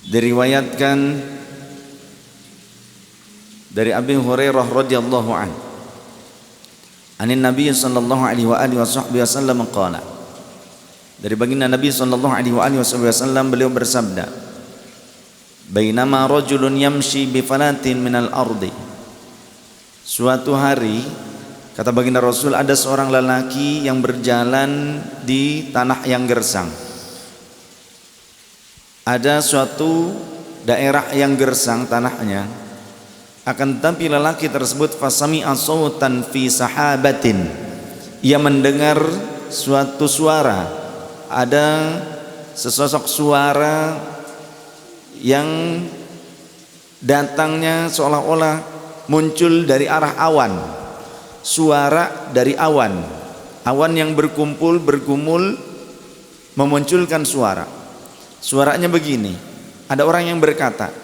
Diriwayatkan dari Abi Hurairah radhiyallahu an anin Nabi sallallahu alaihi wasallam qala, dari baginda Nabi sallallahu alaihi wasallam beliau bersabda, bainama rajulun yamshi bi falatin minal ardi, suatu hari kata baginda Rasul ada seorang lelaki yang berjalan di tanah yang gersang. Ada suatu daerah yang gersang tanahnya, akan tetapi lelaki tersebut fasami'a sautan fi sahabatin, ia mendengar suatu suara, ada sesosok suara yang datangnya seolah-olah muncul dari arah awan, suara dari awan yang berkumpul bergumul memunculkan suara. Suaranya begini, ada orang yang berkata,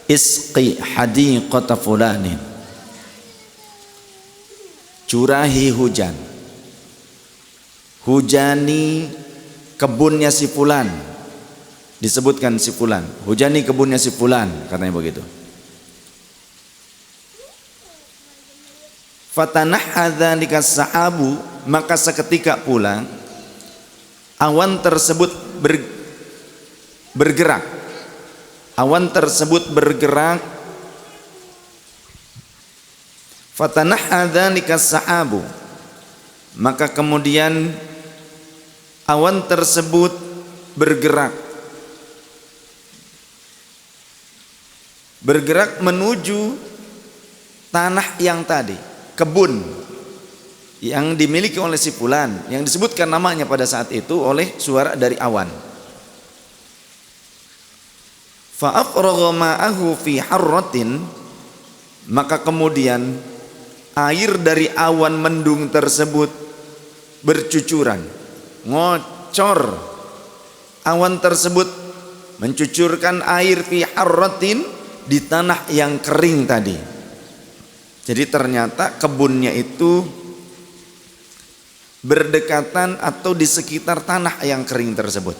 isqi hadiqata fulanin, curahi hujan, hujani kebunnya si fulan. Disebutkan si fulan, hujani kebunnya si fulan, katanya begitu. Fatanahadza likas sahabu, maka seketika pula awan tersebut bergerak. Awan tersebut bergerak. Fatanahadza likas sahabu, maka kemudian awan tersebut bergerak menuju tanah yang tadi, kebun yang dimiliki oleh si fulan, yang disebutkan namanya pada saat itu oleh suara dari awan. Fa afragha ma'ahu fi harratin, maka kemudian air dari awan mendung tersebut bercucuran, ngocor. Awan tersebut mencucurkan air fi harratin, di tanah yang kering tadi. Jadi ternyata kebunnya itu berdekatan atau di sekitar tanah yang kering tersebut.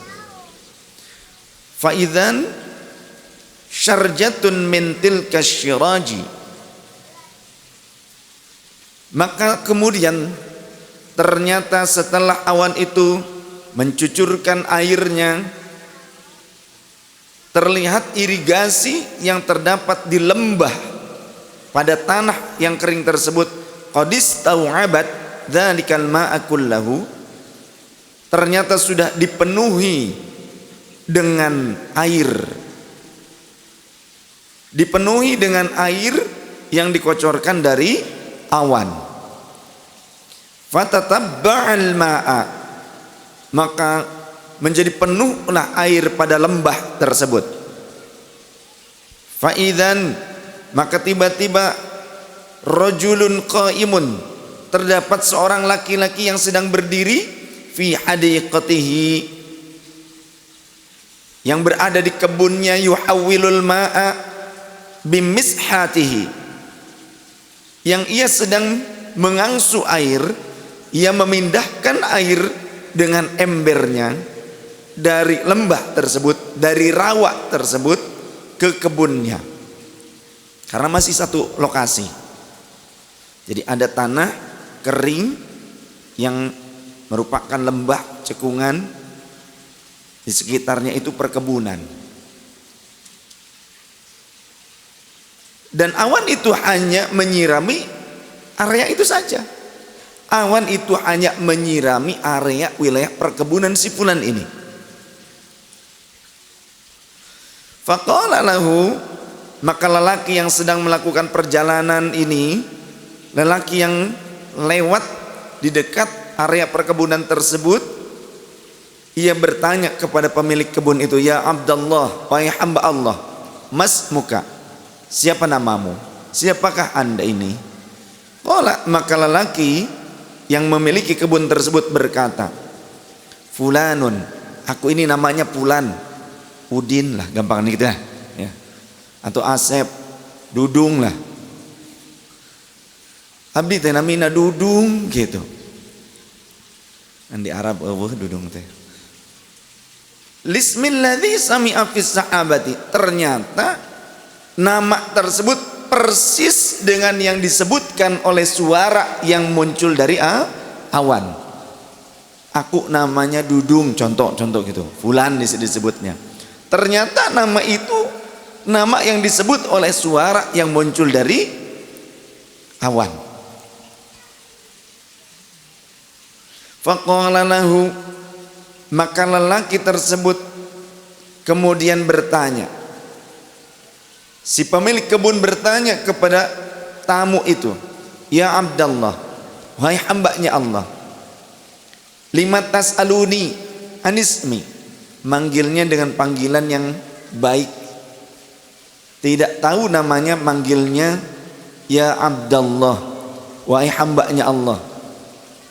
Faidzan syarjatun min tilka syiraji, maka kemudian ternyata setelah awan itu mencucurkan airnya, terlihat irigasi yang terdapat di lembah pada tanah yang kering tersebut. Qadis tau'abat dzalikal ma'a kullahu, ternyata sudah dipenuhi dengan air, dipenuhi dengan air yang dikocorkan dari awan. Fatatabba'al ma'a, maka menjadi penuhlah air pada lembah tersebut. Faidzan, maka tiba-tiba rajulun qaimun, terdapat seorang laki-laki yang sedang berdiri fi hadiqatihi, yang berada di kebunnya, yuhawwilul ma'a bimishatihi, yang ia sedang mengangsu air, ia memindahkan air dengan embernya dari lembah tersebut, dari rawa tersebut ke kebunnya, karena masih satu lokasi. Jadi ada tanah kering yang merupakan lembah cekungan, di sekitarnya itu perkebunan, dan awan itu hanya menyirami area itu saja. Awan itu hanya menyirami area wilayah perkebunan si fulan ini. Faqala lahu, maka lelaki yang sedang melakukan perjalanan ini, lelaki yang lewat di dekat area perkebunan tersebut, ia bertanya kepada pemilik kebun itu, ya Abdullah, wahai hamba Allah, mas muka, siapa namamu, siapakah anda ini? Qala, maka lelaki yang memiliki kebun tersebut berkata, fulanun, aku ini namanya Fulan, Udin lah, gampang gitu ya, atau Asep, Dudung lah, abdi teh namina Dudung gitu. Kan di Arab Dudung teh. Lismilladzi sami'a fis sahabati. Ternyata nama tersebut persis dengan yang disebutkan oleh suara yang muncul dari awan. Aku namanya Dudung, contoh gitu. Fulan disebutnya. Ternyata nama itu nama yang disebut oleh suara yang muncul dari awan. Faqala lahu, maka lelaki tersebut kemudian bertanya. Si pemilik kebun bertanya kepada tamu itu, ya Abdallah, wahai hambanya Allah, lima tas'aluni anismi, manggilnya dengan panggilan yang baik, tidak tahu namanya, manggilnya ya Abdallah, wahai hambanya Allah.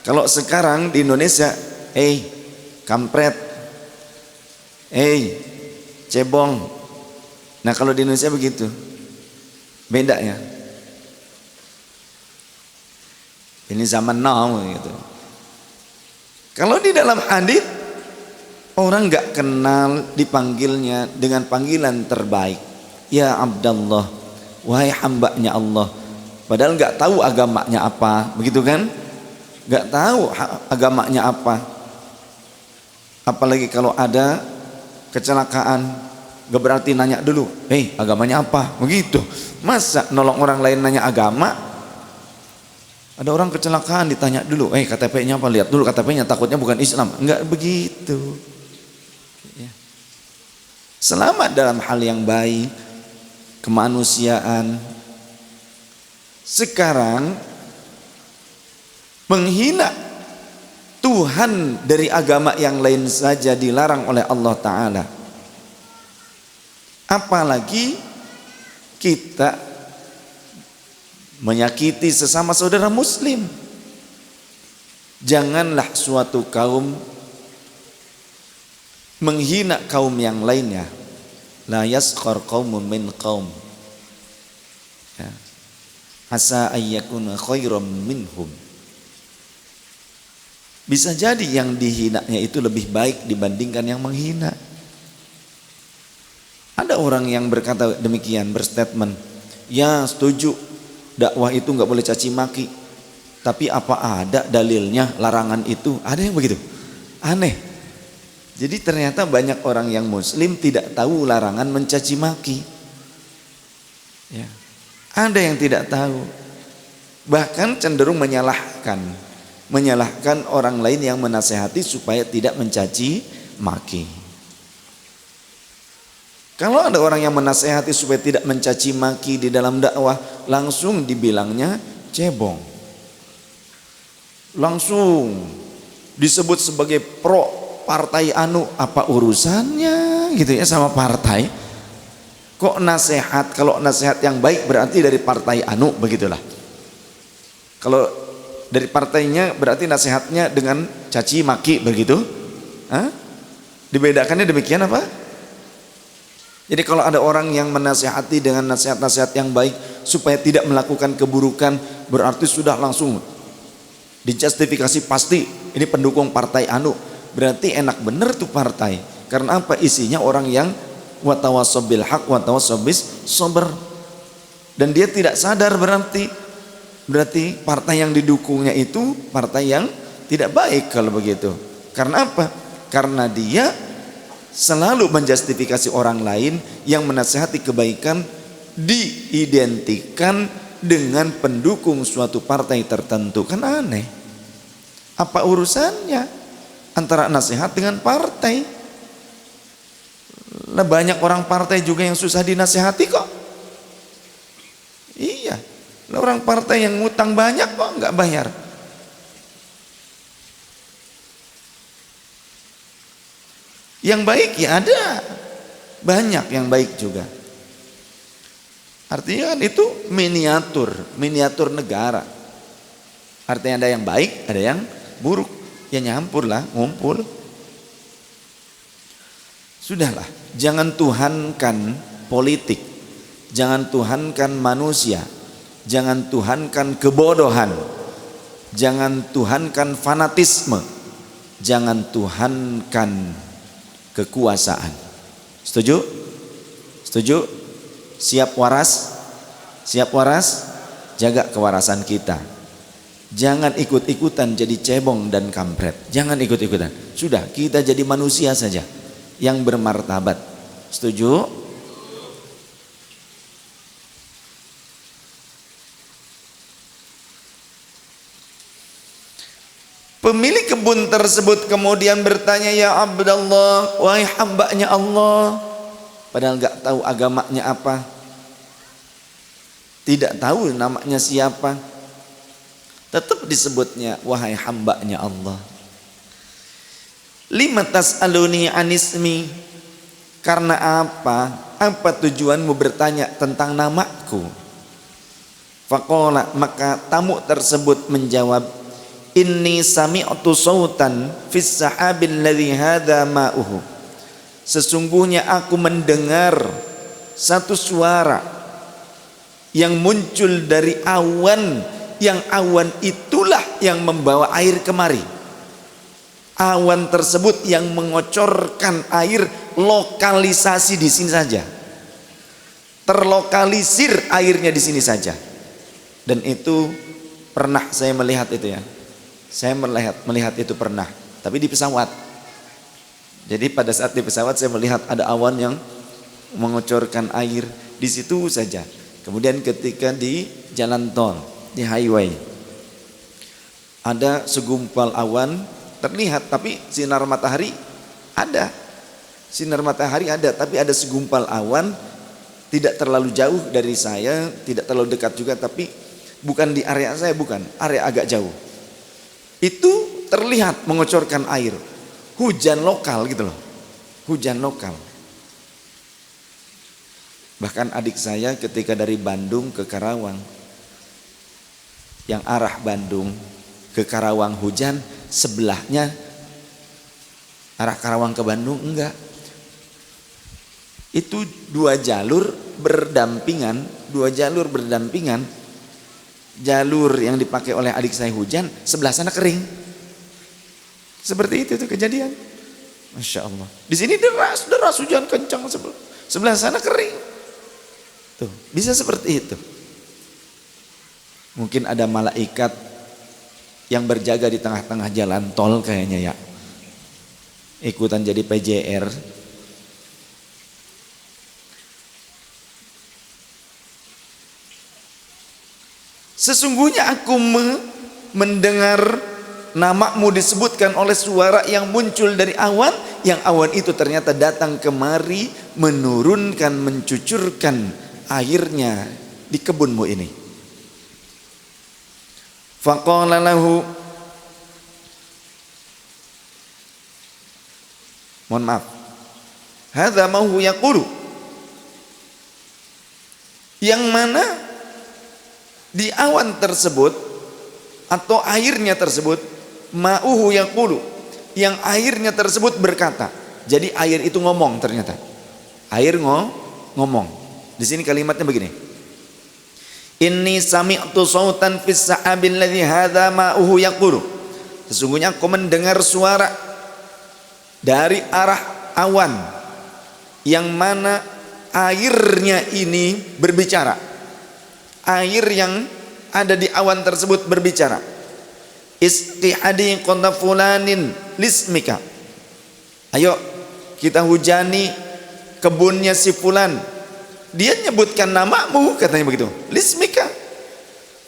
Kalau sekarang di Indonesia, kampret, cebong. Nah kalau di Indonesia begitu, beda ya. Ini zaman now gitu. Kalau di dalam hadis, orang nggak kenal dipanggilnya dengan panggilan terbaik, ya Abdallah, wahai hambanya Allah. Padahal nggak tahu agamanya apa, begitu kan? Nggak tahu agamanya apa. Apalagi kalau ada kecelakaan, gak berarti nanya dulu, agamanya apa? Begitu. Masa nolong orang lain nanya agama? Ada orang kecelakaan ditanya dulu, KTP-nya apa? Lihat dulu KTP-nya, takutnya bukan Islam. Enggak begitu. Selamat dalam hal yang baik, kemanusiaan. Sekarang menghina Tuhan dari agama yang lain saja dilarang oleh Allah Ta'ala. Apalagi kita menyakiti sesama saudara muslim. Janganlah suatu kaum menghina kaum yang lainnya. La yaskhar qaumun min qaum, ya. Asa ayyakuna khairam minhum. Bisa jadi yang dihinanya itu lebih baik dibandingkan yang menghina. Ada orang yang berkata demikian, berstatement, ya setuju dakwah itu nggak boleh caci maki, tapi apa ada dalilnya larangan itu? Ada yang begitu, aneh. Jadi ternyata banyak orang yang muslim tidak tahu larangan mencaci maki, ya. Ada yang tidak tahu, bahkan cenderung menyalahkan orang lain yang menasehati supaya tidak mencaci maki. Kalau ada orang yang menasehati supaya tidak mencaci maki di dalam dakwah, langsung dibilangnya cebong, langsung disebut sebagai pro partai anu. Apa urusannya gitu ya sama partai? Kok nasihat? Kalau nasihat yang baik berarti dari partai anu, begitulah. Kalau dari partainya berarti nasihatnya dengan caci maki, begitu? Dibedakannya demikian apa? Jadi kalau ada orang yang menasihati dengan nasihat-nasihat yang baik supaya tidak melakukan keburukan, berarti sudah langsung dijustifikasi, pasti ini pendukung partai anu. Berarti enak bener tuh partai. Karena apa? Isinya orang yang watawassaw bil haq watawassaw bis sabr. Dan dia tidak sadar berarti partai yang didukungnya itu partai yang tidak baik kalau begitu. Karena apa? Karena dia selalu menjustifikasi orang lain yang menasihati kebaikan, diidentikan dengan pendukung suatu partai tertentu. Kan aneh. Apa urusannya antara nasihat dengan partai? Banyak orang partai juga yang susah dinasihati kok. Iya, orang partai yang ngutang banyak kok nggak bayar. Yang baik ya ada, banyak yang baik juga. Artinya kan itu miniatur negara. Artinya ada yang baik, ada yang buruk. Ya nyampur lah, ngumpul. Sudahlah, jangan tuhankan politik, jangan tuhankan manusia, jangan tuhankan kebodohan, jangan tuhankan fanatisme, jangan tuhankan kekuasaan. Setuju? Setuju? Siap waras? Siap waras? Jaga kewarasan kita. Jangan ikut-ikutan jadi cebong dan kampret. Jangan ikut-ikutan. Sudah, kita jadi manusia saja yang bermartabat. Setuju? Pemilik kebun tersebut kemudian bertanya, ya Abdallah, wahai hambanya Allah. Padahal gak tahu agamanya apa, tidak tahu namanya siapa, tetap disebutnya wahai hambanya Allah. Lima tas'aluni anismi, karena apa? Apa tujuanmu bertanya tentang namaku? Faqala, maka tamu tersebut menjawab, inni sami'tu sautan fis sahabil ladzi hadza ma'uhu. Sesungguhnya aku mendengar satu suara yang muncul dari awan, yang awan itulah yang membawa air kemari. Awan tersebut yang mengocorkan air, lokalisasi di sini saja, terlokalisir airnya di sini saja. Dan itu pernah saya melihat itu ya. Saya melihat itu pernah, tapi di pesawat. Jadi pada saat di pesawat saya melihat ada awan yang mengocorkan air di situ saja. Kemudian ketika di jalan tol, di highway, ada segumpal awan terlihat, tapi sinar matahari ada. Sinar matahari ada, tapi ada segumpal awan tidak terlalu jauh dari saya, tidak terlalu dekat juga, tapi bukan di area saya, bukan, area agak jauh. Itu terlihat mengocorkan air. Hujan lokal gitu loh, hujan lokal. Bahkan adik saya ketika dari Bandung ke Karawang, yang arah Bandung ke Karawang hujan, sebelahnya arah Karawang ke Bandung enggak. Itu dua jalur berdampingan. Jalur yang dipakai oleh adik saya hujan, sebelah sana kering. Seperti itu tuh kejadian. Masya Allah. Di sini deras hujan kencang, sebelah sana kering. Tuh, bisa seperti itu. Mungkin ada malaikat yang berjaga di tengah-tengah jalan tol kayaknya ya. Ikutan jadi PJR. Sesungguhnya aku mendengar namamu disebutkan oleh suara yang muncul dari awan, yang awan itu ternyata datang kemari menurunkan, mencucurkan airnya di kebunmu ini. Faqala lahu, mohon maaf, hadza ma huwa yaqulu, yang mana di awan tersebut atau airnya tersebut, ma'uhu yaqulu, yang airnya tersebut berkata. Jadi air itu ngomong ternyata. Air ngomong. Di sini kalimatnya begini. Inni sami'tu sautan fis sahabil ladzi hadza ma'uhu yaqulu. Sesungguhnya aku mendengar suara dari arah awan yang mana airnya ini berbicara. Air yang ada di awan tersebut berbicara. Isqi hadiqata fulanin lismika. Ayo kita hujani kebunnya si fulan. Dia nyebutkan namamu, katanya begitu. Lismika.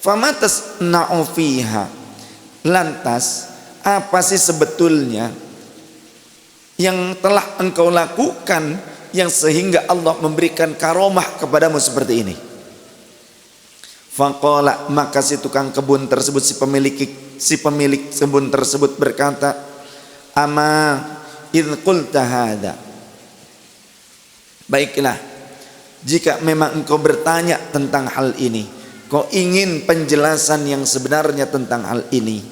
Famatas na'ufiha. Lantas apa sih sebetulnya yang telah engkau lakukan yang sehingga Allah memberikan karomah kepadamu seperti ini? Faqala, maka si tukang kebun tersebut, si pemilik kebun tersebut berkata, ama idh qulta hadha. Baiklah, jika memang engkau bertanya tentang hal ini, kau ingin penjelasan yang sebenarnya tentang hal ini,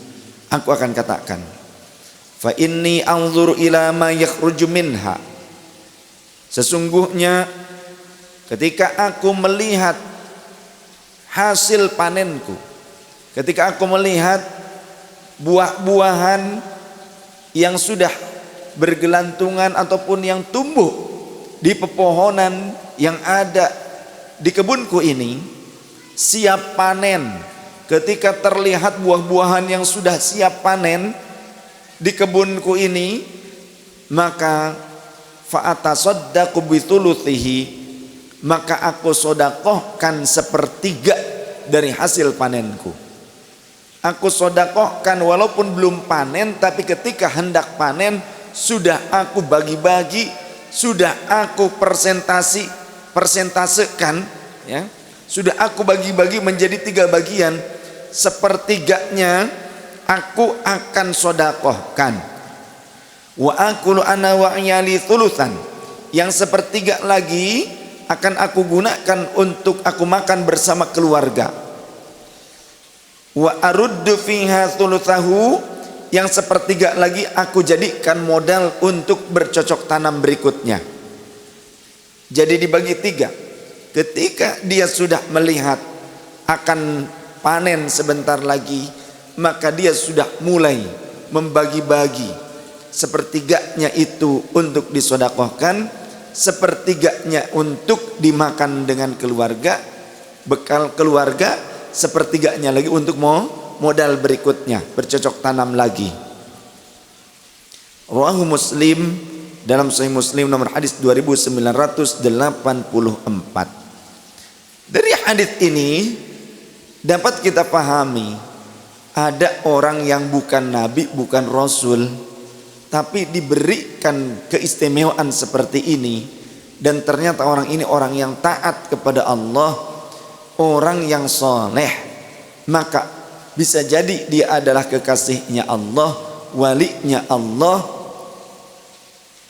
aku akan katakan, fa inni anzuru ila ma yakhruju minha. Sesungguhnya ketika aku melihat hasil panenku, ketika aku melihat buah-buahan yang sudah bergelantungan ataupun yang tumbuh di pepohonan yang ada di kebunku ini siap panen. Ketika terlihat buah-buahan yang sudah siap panen di kebunku ini, maka fa'atasaddaqu bituluthihi, maka aku sodakohkan sepertiga dari hasil panenku. Aku sodakohkan walaupun belum panen, tapi ketika hendak panen sudah aku bagi-bagi, sudah aku persentasekan, ya, sudah aku bagi-bagi menjadi 3 bagian. Sepertiganya aku akan sodakohkan. Wa akulu ana wa iyali thuluthan, yang sepertiga lagi akan aku gunakan untuk aku makan bersama keluarga. Wa aruddu fiha thuluthahu, yang sepertiga lagi aku jadikan modal untuk bercocok tanam berikutnya. Jadi dibagi 3. Ketika dia sudah melihat akan panen sebentar lagi, maka dia sudah mulai membagi-bagi. Sepertiganya itu untuk disodakohkan, sepertiganya untuk dimakan dengan keluarga, bekal keluarga, sepertiganya lagi untuk modal berikutnya, bercocok tanam lagi. Rawahu Muslim, dalam Sahih Muslim nomor hadis 2984. Dari hadis ini dapat kita pahami, ada orang yang bukan nabi, bukan rasul, tapi diberikan keistimewaan seperti ini, dan ternyata orang ini orang yang taat kepada Allah, orang yang soleh, maka bisa jadi dia adalah kekasihnya Allah, walinya Allah,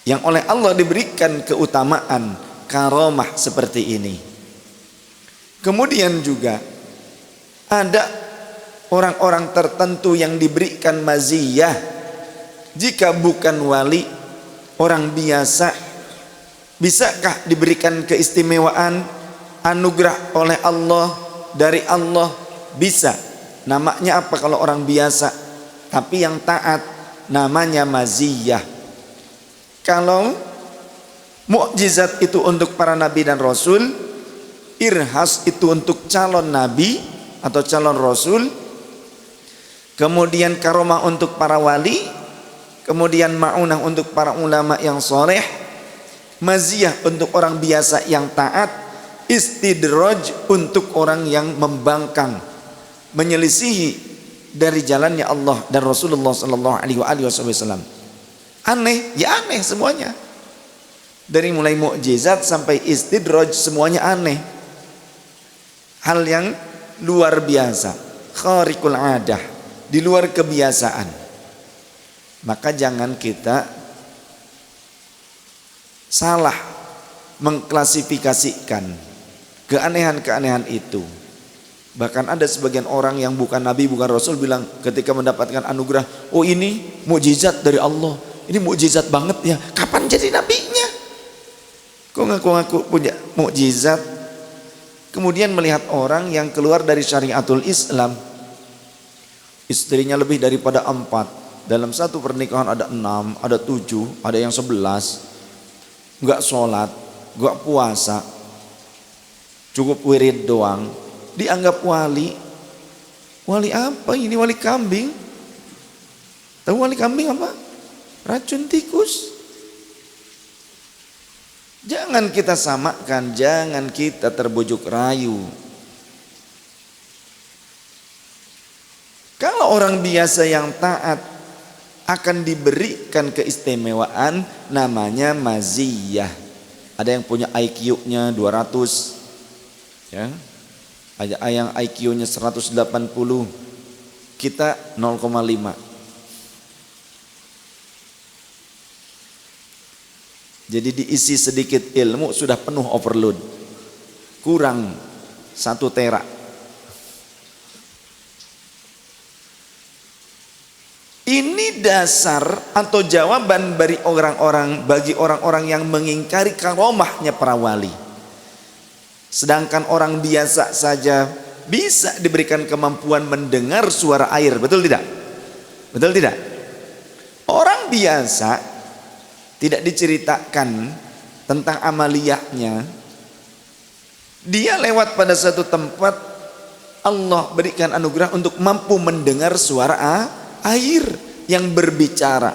yang oleh Allah diberikan keutamaan karomah seperti ini. Kemudian juga ada orang-orang tertentu yang diberikan maziyah. Jika bukan wali, orang biasa, bisakah diberikan keistimewaan, anugerah oleh Allah, dari Allah? Bisa. Namanya apa kalau orang biasa? Tapi yang taat namanya maziyah. Kalau mukjizat itu untuk para nabi dan rasul, irhas itu untuk calon nabi atau calon rasul, kemudian karomah untuk para wali, kemudian ma'unah untuk para ulama yang soleh, maziyah untuk orang biasa yang taat, istidraj untuk orang yang membangkang, menyelisihi dari jalannya Allah dan Rasulullah sallallahu alaihi wasallam. Aneh, ya aneh semuanya. Dari mulai mukjizat sampai istidraj semuanya aneh. Hal yang luar biasa, khariqul adah, di luar kebiasaan. Maka jangan kita salah mengklasifikasikan keanehan-keanehan itu. Bahkan ada sebagian orang yang bukan nabi, bukan rasul bilang ketika mendapatkan anugerah, oh ini mukjizat dari Allah, ini mukjizat banget ya. Kapan jadi nabinya? Kok ngaku-ngaku punya mukjizat, kemudian melihat orang yang keluar dari syariatul Islam, istrinya lebih daripada 4, dalam satu pernikahan ada 6, ada 7, ada yang 11, nggak sholat, nggak puasa, cukup wirid doang, dianggap wali. Wali apa ini? Wali kambing. Tahu wali kambing apa? Racun tikus. Jangan kita samakan, jangan kita terbujuk rayu. Kalau orang biasa yang taat akan diberikan keistimewaan namanya maziyah. Ada yang punya IQ-nya 200, ya. Ada yang IQ-nya 180, kita 0,5. Jadi diisi sedikit ilmu sudah penuh overload, kurang 1 tera. Ini dasar atau jawaban bagi orang-orang yang mengingkari karomahnya para wali. Sedangkan orang biasa saja bisa diberikan kemampuan mendengar suara air, betul tidak? Betul tidak? Orang biasa tidak diceritakan tentang amaliyahnya. Dia lewat pada satu tempat, Allah berikan anugerah untuk mampu mendengar suara air yang berbicara.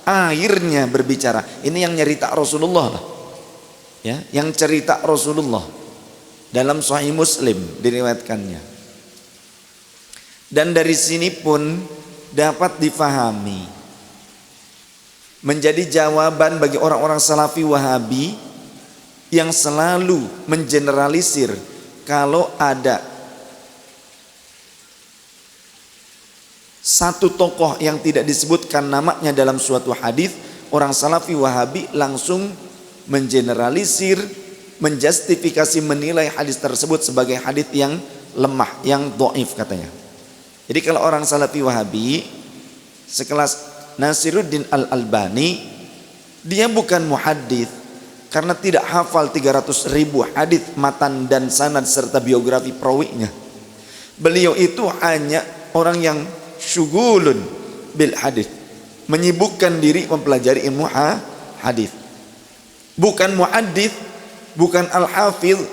Airnya berbicara. Ini yang nyerita Rasulullah lah. Ya, yang cerita Rasulullah dalam Sahih Muslim diriwayatkannya. Dan dari sini pun dapat difahami, menjadi jawaban bagi orang-orang Salafi Wahabi yang selalu mengeneralisir kalau ada satu tokoh yang tidak disebutkan namanya dalam suatu hadis, orang Salafi Wahabi langsung mengeneralisir, menjustifikasi, menilai hadis tersebut sebagai hadis yang lemah, yang dhaif katanya. Jadi kalau orang Salafi Wahabi sekelas Nasiruddin Al-Albani, dia bukan muhaddits karena tidak hafal 300.000 hadis matan dan sanad serta biografi perawinya. Beliau itu hanya orang yang syughulun bil hadis, menyibukkan diri mempelajari ilmu hadis. Bukan muhaddits, bukan al-hafidz,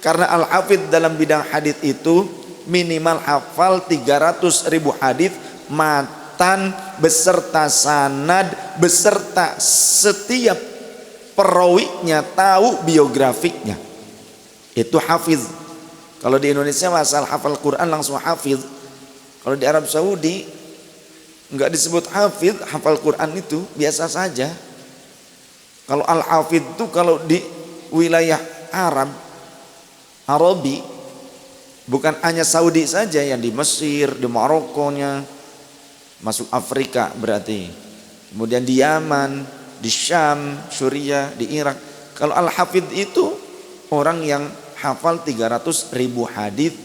karena al-hafidz dalam bidang hadis itu minimal hafal 300.000 hadis matan beserta sanad, beserta setiap perawinya, tahu biografiknya. Itu hafidz. Kalau di Indonesia asal hafal Quran langsung hafidz. Kalau di Arab Saudi enggak disebut hafidz, hafal Quran itu biasa saja. Kalau al-hafidz itu kalau di wilayah Arabi, bukan hanya Saudi saja, yang di Mesir, di Marokonya, masuk Afrika berarti. Kemudian di Yaman, di Syam, Suriah, di Irak. Kalau al-hafidz itu orang yang hafal 300.000 hadis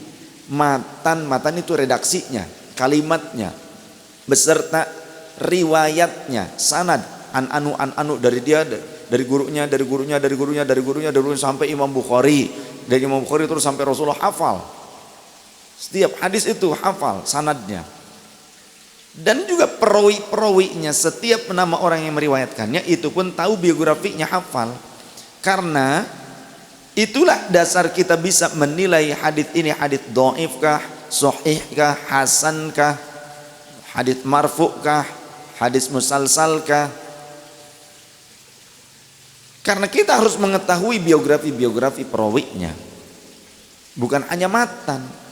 matan itu redaksinya, kalimatnya, beserta riwayatnya, sanad, an-anu dari dia, dari gurunya sampai Imam Bukhari, dari Imam Bukhari terus sampai Rasulullah, hafal. Setiap hadis itu hafal sanadnya. Dan juga perawi-perawinya, setiap nama orang yang meriwayatkannya itu pun tahu biografinya, hafal. Karena itulah dasar kita bisa menilai hadis ini hadis dhaif kah, sahih kah, hasan kah, hadis marfu kah, hadis musalsal kah. Karena kita harus mengetahui biografi perawinya, bukan hanya matan.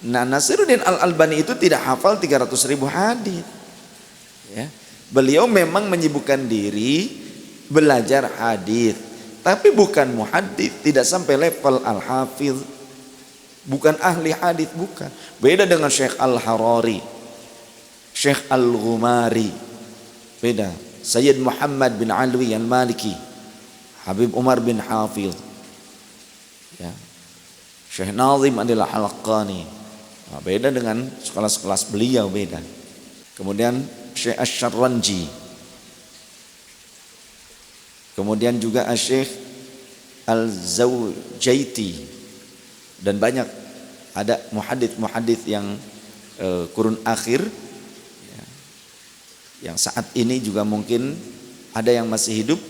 Nah, Nasiruddin Al-Albani itu tidak hafal 300.000 hadis. Ya. Beliau memang menyibukkan diri belajar hadis, tapi bukan muhaddits, tidak sampai level al-hafidz, bukan ahli hadis, bukan. Beda dengan Syekh Al-Harari, Syekh Al-Ghumari, beda. Sayyid Muhammad bin Alwi Al-Maliki, Habib Umar bin Hafidh, ya. Syekh Nazim adalah Al-Haqqani. Nah, beda dengan sekelas-kelas beliau, beda. Kemudian Syekh Asy-Syarranji, kemudian juga Syekh Al-Zawjaiti, dan banyak ada muhaddits yang kurun akhir, ya, yang saat ini juga mungkin ada yang masih hidup.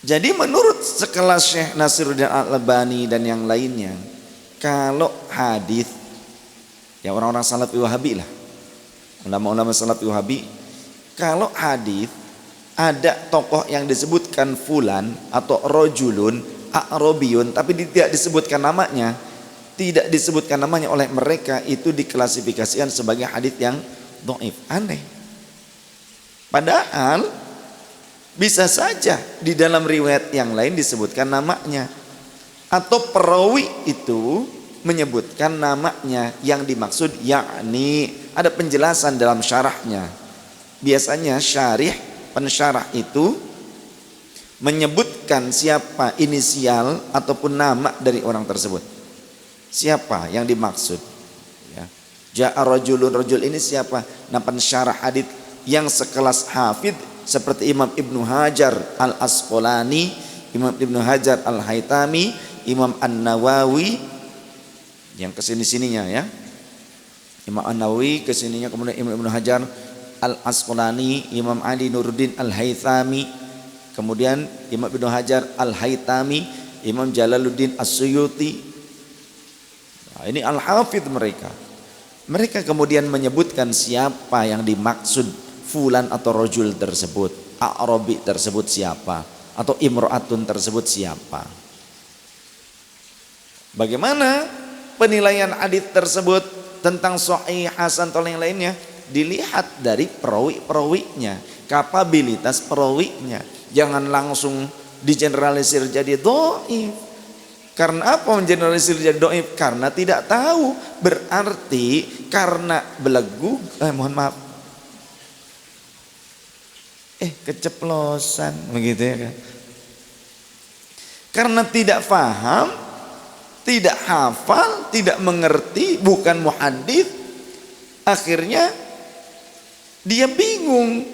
Jadi menurut sekelas Syekh Nasiruddin Al-Albani dan yang lainnya, kalau hadis, ya orang-orang Salafi Wahabi lah, ulama-ulama Salafi Wahabi, kalau hadis ada tokoh yang disebutkan fulan atau rojulun a'robiyun tapi tidak disebutkan namanya, tidak disebutkan namanya oleh mereka, itu diklasifikasikan sebagai hadis yang dhaif. Aneh. Padahal bisa saja di dalam riwayat yang lain disebutkan namanya, atau perawi itu menyebutkan namanya, yang dimaksud yakni ada penjelasan dalam syarahnya. Biasanya syarih, pensyarah itu menyebutkan siapa inisial ataupun nama dari orang tersebut, siapa yang dimaksud, ya. Ja'a rajulun, rajul ini siapa? Nah, pensyarah hadits yang sekelas hafidz seperti Imam Ibnu Hajar Al-Asqalani, Imam Ibnu Hajar Al-Haytami, Imam An-Nawawi, yang kesini-sininya, ya. Imam An-Nawawi kesininya, kemudian Imam Ibnu Hajar Al-Asqalani, Imam Ali Nuruddin Al-Haythami, kemudian Imam Ibnu Hajar Al-Haythami, Imam Jalaluddin As-Suyuti. Nah, ini al-hafidh mereka. Mereka kemudian menyebutkan siapa yang dimaksud fulan atau rojul tersebut, A'rabi tersebut siapa, atau imro'atun tersebut siapa. Bagaimana penilaian hadits tersebut tentang sahih, hasan atau yang lainnya? Dilihat dari perawi-perawinya, kapabilitas perawinya. Jangan langsung digeneralisir jadi dhaif. Karena apa mengeneralisir jadi dhaif? Karena tidak tahu. Berarti karena belegu, mohon maaf, keceplosan begitu ya kan. Karena tidak paham, tidak hafal, tidak mengerti, bukan muhadits, akhirnya dia bingung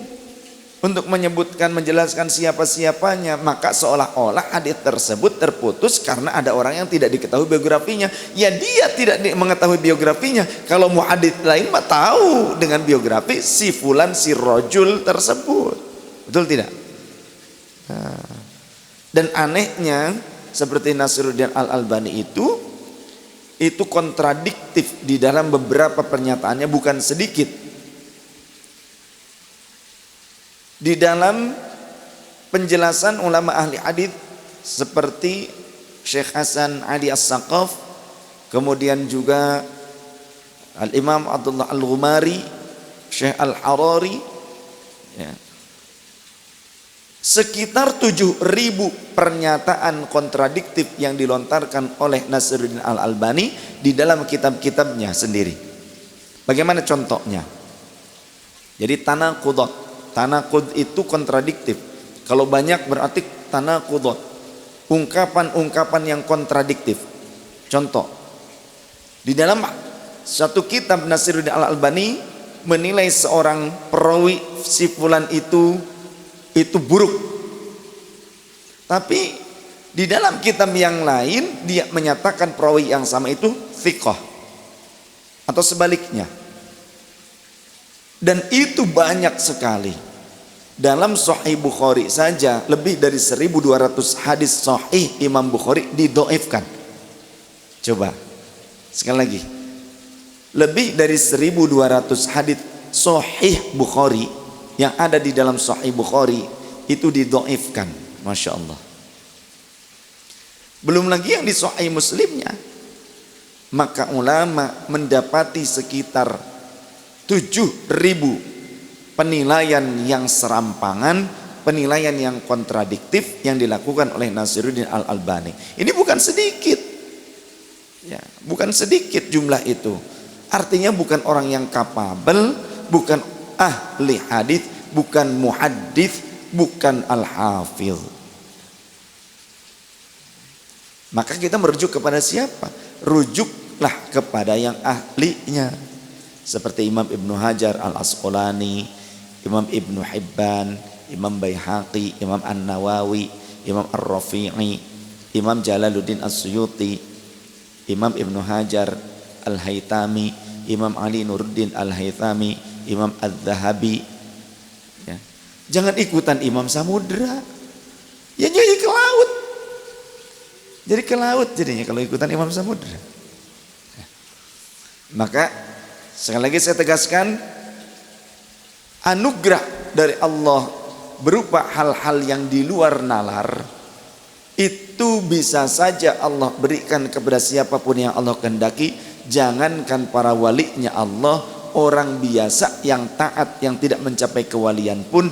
untuk menyebutkan, menjelaskan siapa-siapanya. Maka seolah-olah hadits tersebut terputus karena ada orang yang tidak diketahui biografinya. Ya dia tidak mengetahui biografinya. Kalau muhadits lain mah tahu dengan biografi si fulan, si rojul tersebut. Betul tidak? Nah. Dan anehnya seperti Nasiruddin Al-Albani itu kontradiktif di dalam beberapa pernyataannya, bukan sedikit. Di dalam penjelasan ulama ahli hadits seperti Syekh Hasan Ali As-Saqaf, kemudian juga Al-Imam Abdullah Al-Ghumari, Syekh Al-Harari, ya. Sekitar 7.000 pernyataan kontradiktif yang dilontarkan oleh Nasiruddin Al-Albani di dalam kitab-kitabnya sendiri. Bagaimana contohnya? Jadi tanaqud itu kontradiktif. Kalau banyak berarti tanaqud, ungkapan-ungkapan yang kontradiktif. Contoh, di dalam satu kitab Nasiruddin Al-Albani menilai seorang perawi si fulan itu buruk. Tapi di dalam kitab yang lain dia menyatakan perawi yang sama itu thiqah atau sebaliknya. Dan itu banyak sekali. Dalam Sahih Bukhari saja lebih dari 1.200 hadis sahih Imam Bukhari didhaifkan. Coba sekali lagi, lebih dari 1.200 hadis sahih Bukhari yang ada di dalam Sahih Bukhari itu didhaifkan. Masya Allah. Belum lagi yang di Sahih Muslimnya. Maka ulama mendapati sekitar 7.000 penilaian yang serampangan, penilaian yang kontradiktif yang dilakukan oleh Nasiruddin Al-Albani. Ini bukan sedikit, ya, bukan sedikit jumlah itu. Artinya bukan orang yang kapabel, bukan ahli hadis, bukan muhaddits, bukan al-hafidh. Maka kita merujuk kepada siapa? Rujuklah kepada yang ahlinya. Seperti Imam Ibnu Hajar Al-Asqalani, Imam Ibnu Hibban, Imam Baihaqi, Imam An-Nawawi, Imam Ar-Rafi'i, Imam Jalaluddin As-Suyuti, Imam Ibnu Hajar Al-Haythami, Imam Ali Nuruddin Al-Haythami, Imam Az-Zahabi, ya. Jangan ikutan Imam Samudra, ya jadi ke laut, jadi ke laut jadinya kalau ikutan Imam Samudra. Ya. Maka sekali lagi saya tegaskan, anugerah dari Allah berupa hal-hal yang di luar nalar itu bisa saja Allah berikan kepada siapapun yang Allah kehendaki. Jangankan para walinya Allah, orang biasa yang taat yang tidak mencapai kewalian pun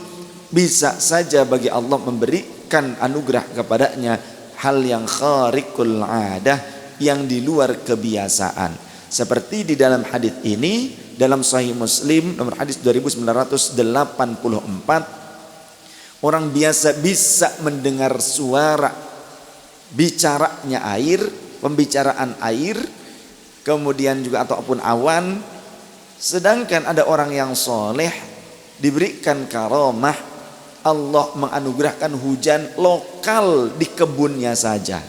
bisa saja bagi Allah memberikan anugerah kepadanya hal yang khariqul adah, yang di luar kebiasaan. Seperti di dalam hadis ini, dalam Sahih Muslim nomor hadis 2984, orang biasa bisa mendengar suara bicaranya air, pembicaraan air, kemudian juga ataupun awan. Sedangkan ada orang yang soleh diberikan karamah, Allah menganugerahkan hujan lokal di kebunnya saja.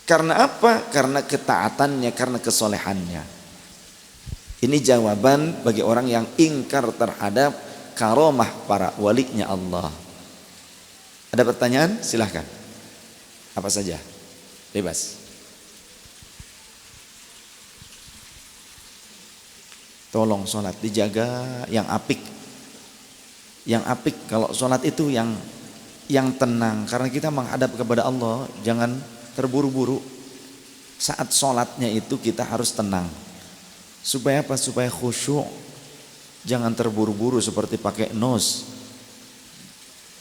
Karena apa? Karena ketaatannya, karena kesolehannya. Ini jawaban bagi orang yang ingkar terhadap karomah para walinya Allah. Ada pertanyaan? Silahkan. Apa saja? Bebas. Tolong sholat dijaga yang apik. Yang apik kalau sholat itu yang tenang. Karena kita menghadap kepada Allah, jangan terburu-buru. Saat sholatnya itu kita harus tenang. Supaya apa? Supaya khusyuk. Jangan terburu-buru seperti pakai nos.